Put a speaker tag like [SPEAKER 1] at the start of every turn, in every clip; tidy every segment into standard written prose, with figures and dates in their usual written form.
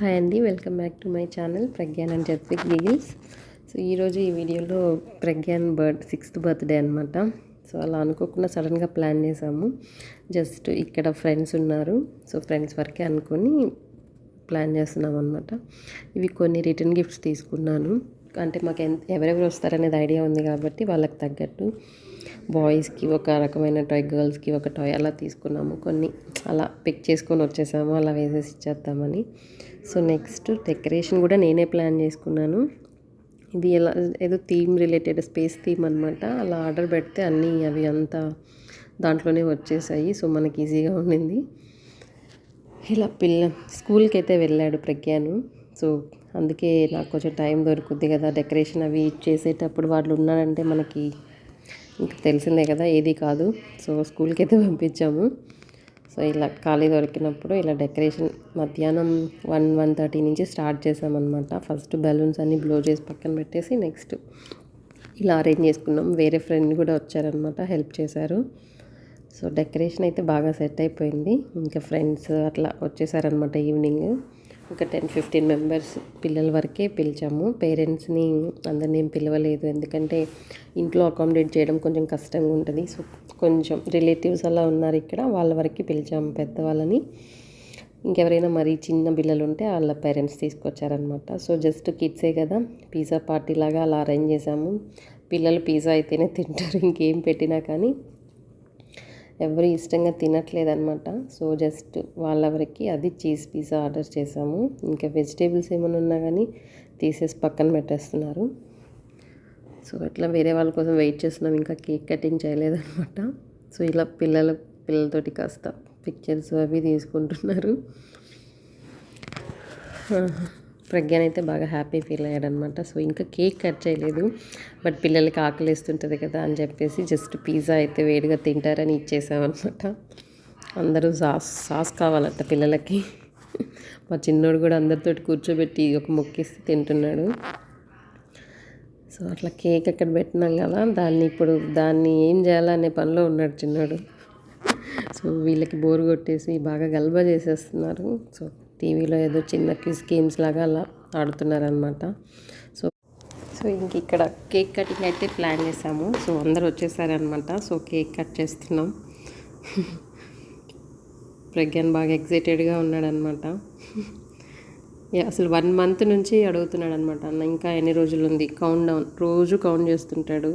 [SPEAKER 1] Hi అండి, welcome back to my channel Pragyan&Jethwikgiggles. So ఈరోజు ఈ వీడియోలో ప్రగ్యాన్ సిక్స్త్ బర్త్డే అనమాట. సో అలా అనుకోకుండా సడన్గా ప్లాన్ చేసాము. జస్ట్ ఇక్కడ ఫ్రెండ్స్ ఉన్నారు, సో ఫ్రెండ్స్ వరకే అనుకొని ప్లాన్ చేస్తున్నాం అనమాట. ఇవి కొన్ని రిటర్న్ గిఫ్ట్స్ తీసుకున్నాను. అంటే మాకు ఎవరెవరు వస్తారనేది ఐడియా ఉంది కాబట్టి వాళ్ళకి తగ్గట్టు బాయ్స్కి ఒక రకమైన టాయ్, గర్ల్స్కి ఒక టాయ్ అలా తీసుకున్నాము. కొన్ని అలా పిక్ చేసుకొని వచ్చేసాము, అలా వేసేసి ఇచ్చేద్దామని. సో నెక్స్ట్ డెకరేషన్ కూడా నేనే ప్లాన్ చేసుకున్నాను. ఇది ఎలా ఏదో థీమ్ రిలేటెడ్, స్పేస్ థీమ్ అనమాట. అలా ఆర్డర్ పెడితే అన్నీ అవి అంతా దాంట్లోనే వచ్చేసాయి. సో మనకి ఈజీగా ఉండింది. ఇలా స్కూల్కి అయితే వెళ్ళాడు ప్రగ్యాను. సో అందుకే నాకు కొంచెం టైం దొరుకుద్ది కదా, డెకరేషన్ అవి చేసేటప్పుడు వాళ్ళు ఉన్నారంటే మనకి ఇంకా తెలిసిందే కదా, ఏది కాదు. సో స్కూల్కి అయితే పంపించాము. సో ఇలా ఖాళీ దొరికినప్పుడు ఇలా డెకరేషన్ మధ్యాహ్నం 1:30 నుంచి స్టార్ట్ చేసామన్నమాట. ఫస్ట్ బెలూన్స్ అన్నీ బ్లో చేసి పక్కన పెట్టేసి నెక్స్ట్ ఇలా అరేంజ్ చేసుకున్నాం. వేరే ఫ్రెండ్ కూడా వచ్చారనమాట, హెల్ప్ చేశారు. సో డెకరేషన్ అయితే బాగా సెట్ అయిపోయింది. ఇంకా ఫ్రెండ్స్ అట్లా వచ్చేసారనమాట ఈవినింగ్. ఒక 10-15 మెంబర్స్ పిల్లల వరకే పిలిచాము. పేరెంట్స్ని అందరినీ ఏం పిలవలేదు, ఎందుకంటే ఇంట్లో అకామిడేట్ చేయడం కొంచెం కష్టంగా ఉంటుంది. సో కొంచెం రిలేటివ్స్ అలా ఉన్నారు ఇక్కడ, వాళ్ళ వరకు పిలిచాము పెద్దవాళ్ళని. ఇంకెవరైనా మరీ చిన్న పిల్లలు ఉంటే వాళ్ళ పేరెంట్స్ తీసుకొచ్చారనమాట. సో జస్ట్ కిడ్సే కదా, పిజ్జా పార్టీ లాగా అలా అరేంజ్ చేసాము. పిల్లలు పిజ్జా అయితేనే తింటారు, ఇంకేం పెట్టినా కానీ ఎవరు ఇష్టంగా తినట్లేదన్నమాట. సో జస్ట్ వాళ్ళవరికి అది చీజ్ పిజ్జా ఆర్డర్ చేసాము. ఇంకా వెజిటేబుల్స్ ఏమైనా ఉన్నా కానీ తీసేసి పక్కన పెట్టేస్తున్నారు. సో ఇట్లా వేరే వాళ్ళ కోసం వెయిట్ చేస్తున్నాం, ఇంకా కేక్ కటింగ్ చేయలేదన్నమాట. సో ఇలా పిల్లలతోటి కాస్త పిక్చర్స్ అవి తీసుకుంటున్నారు. ప్రగ్యాన్ అయితే బాగా హ్యాపీ ఫీల్ అయ్యాడనమాట. సో ఇంకా కేక్ కట్ చేయలేదు, బట్ పిల్లలకి ఆకలిస్తుంటుంది కదా అని చెప్పేసి జస్ట్ పిజ్జా అయితే వేడిగా తింటారని ఇచ్చేసామన్నమాట. అందరూ సాస్ కావాలంట పిల్లలకి. మా చిన్నోడు కూడా అందరితోటి కూర్చోబెట్టి ఒక ముక్కిస్తే తింటున్నాడు. సో అట్లా కేక్ అక్కడ పెట్టినాం కదా, దాన్ని ఏం చేయాలనే పనిలో ఉన్నాడు చిన్నోడు. సో వీళ్ళకి బోర్ కొట్టేసి బాగా గల్బా చేసేస్తున్నారు. సో టీవీలో ఏదో చిన్న క్విజ్ గేమ్స్ లాగా అలా ఆడుతున్నారనమాట. సో ఇంక ఇక్కడ కేక్ కటింగ్ అయితే ప్లాన్ చేసాము. సో అందరు వచ్చేసారనమాట. సో కేక్ కట్ చేస్తున్నాం. ప్రగ్యాన్ బాగా ఎక్సైటెడ్గా ఉన్నాడనమాట. అసలు 1 మంత్ నుంచి అడుగుతున్నాడు అనమాట, అన్న ఇంకా ఎన్ని రోజులు ఉంది, కౌంట్ డౌన్ రోజు కౌంట్ చేస్తుంటాడు.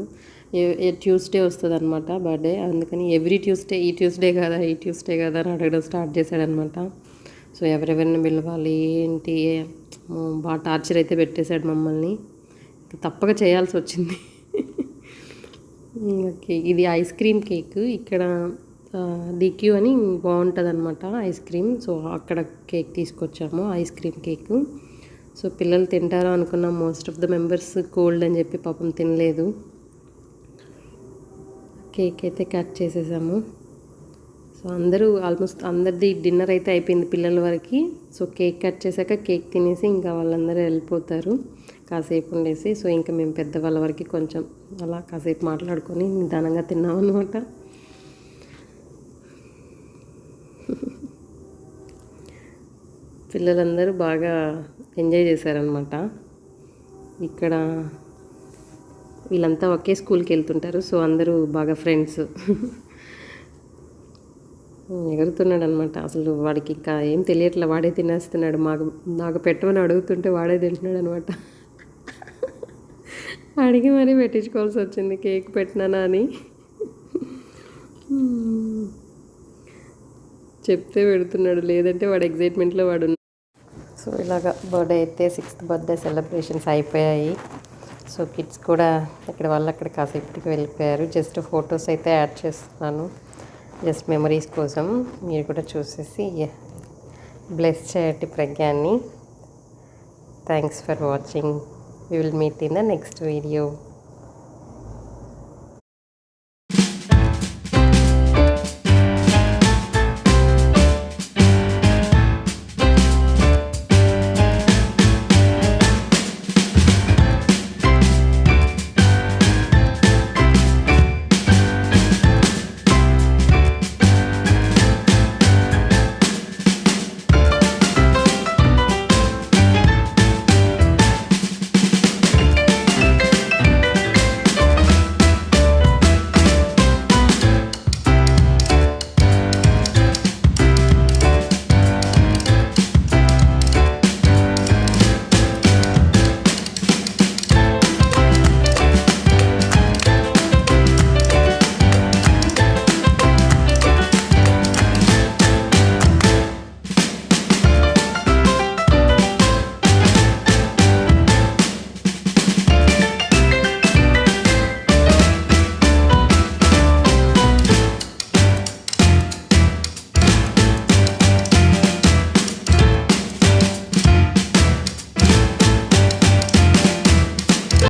[SPEAKER 1] ట్యూస్డే వస్తుంది అనమాట బర్త్డే, అందుకని ఎవ్రీ ట్యూస్డే ఈ ట్యూస్డే కదా అని అడగడం స్టార్ట్ చేశాడనమాట. సో ఎవరెవరిని పిలవాలి ఏంటి, బాగా టార్చర్ అయితే పెట్టేశాడు మమ్మల్ని. తప్పక చేయాల్సి వచ్చింది. ఓకే, ఇది ఐస్ క్రీమ్ కేక్. ఇక్కడ డిక్యూ అని బాగుంటుంది అనమాట ఐస్ క్రీమ్. సో అక్కడ కేక్ తీసుకొచ్చాము, ఐస్ క్రీమ్ కేక్. సో పిల్లలు తింటారో అనుకున్నాం, most of the members cold అని చెప్పి పాపం తినలేదు. కేక్ అయితే కట్ చేసేసాము. సో ఆల్మోస్ట్ అందరిది డిన్నర్ అయితే అయిపోయింది పిల్లల వరకు. సో కేక్ కట్ చేశాక కేక్ తినేసి ఇంకా వాళ్ళందరూ వెళ్ళిపోతారు కాసేపు ఉండేసి. సో ఇంకా మేము పెద్దవాళ్ళ వరకు కొంచెం అలా కాసేపు మాట్లాడుకొని నిదానంగా తిన్నాం అనమాట. పిల్లలందరూ బాగా ఎంజాయ్ చేశారనమాట. ఇక్కడ వీళ్ళంతా ఒకే స్కూల్కి వెళ్తుంటారు, సో అందరూ బాగా ఫ్రెండ్స్. ఎగురుతున్నాడు అనమాట. అసలు వాడికి ఇంకా ఏం తెలియట్లే, వాడే తినేస్తున్నాడు. నాకు పెట్టమని అడుగుతుంటే వాడే తింటున్నాడు అనమాట. అడిగి మరీ పెట్టించుకోవాల్సి వచ్చింది కేక్ పెట్టినానా అని. చెప్తే పెడుతున్నాడు, లేదంటే వాడు ఎగ్జైట్మెంట్లో వాడు. సో ఇలాగా బర్త్డే అయితే 6th బర్త్డే సెలబ్రేషన్స్ అయిపోయాయి. సో కిడ్స్ కూడా ఇక్కడ వాళ్ళు అక్కడ కాసేపటికి వెళ్ళిపోయారు. జస్ట్ ఫొటోస్ అయితే యాడ్ చేస్తున్నాను, జస్ట్ మెమరీస్ కోసం. మీరు కూడా చూసేసి బ్లెస్ చేయండి ప్రగ్యాన్ని. Thanks for watching. We will meet in the next video.